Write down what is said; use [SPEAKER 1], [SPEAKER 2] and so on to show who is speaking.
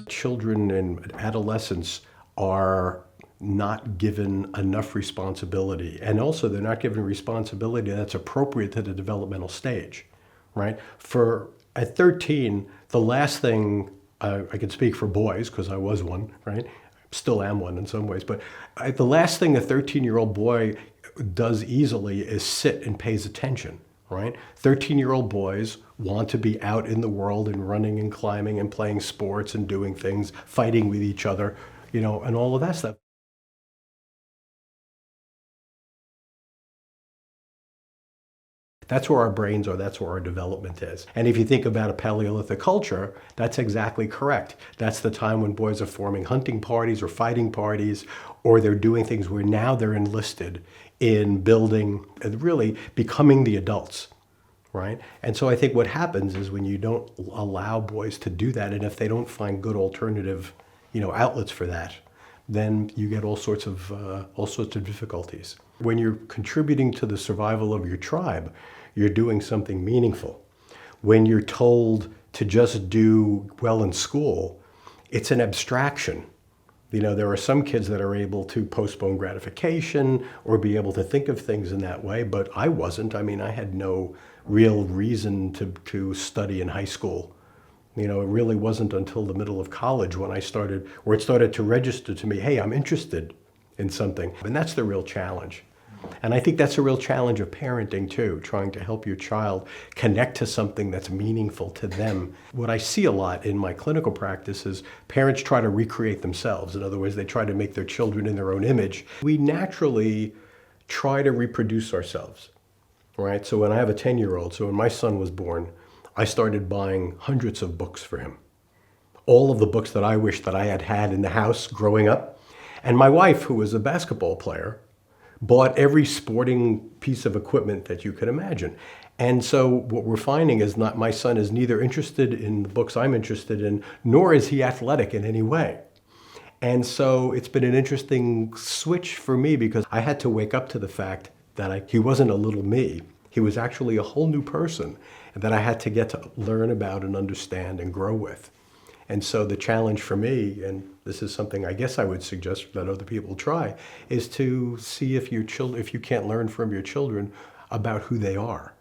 [SPEAKER 1] Children and adolescents are not given enough responsibility, and also they're not given responsibility that's appropriate to the developmental stage, right? For at 13, the last thing I can speak for boys because I was one, right? Still am one in some ways, but the last thing a 13-year-old boy does easily is sit and pays attention, right? 13-year-old boys want to be out in the world and running and climbing and playing sports and doing things, fighting with each other, and all of that stuff. That's where our brains are, that's where our development is. And if you think about a Paleolithic culture, that's exactly correct. That's the time when boys are forming hunting parties or fighting parties, or they're doing things where now they're enlisted in building and really becoming the adults, right? And so I think what happens is when you don't allow boys to do that, and if they don't find good alternative, outlets for that, then you get all sorts of difficulties. When you're contributing to the survival of your tribe, you're doing something meaningful. When you're told to just do well in school, it's an abstraction. There are some kids that are able to postpone gratification or be able to think of things in that way, but I wasn't. I had no real reason to study in high school. It really wasn't until the middle of college when it started to register to me, hey, I'm interested in something. And that's the real challenge. And I think that's a real challenge of parenting too, trying to help your child connect to something that's meaningful to them. What I see a lot in my clinical practice is parents try to recreate themselves. In other words, they try to make their children in their own image. We naturally try to reproduce ourselves, right? So when I have a 10-year-old, so when my son was born, I started buying hundreds of books for him. All of the books that I wished that I had had in the house growing up. And my wife, who was a basketball player, bought every sporting piece of equipment that you could imagine. And so what we're finding is my son is neither interested in the books I'm interested in, nor is he athletic in any way. And so it's been an interesting switch for me because I had to wake up to the fact that he wasn't a little me. He was actually a whole new person that I had to get to learn about and understand and grow with. And so the challenge for me, and this is something I guess I would suggest that other people try, is to see if you can't learn from your children about who they are.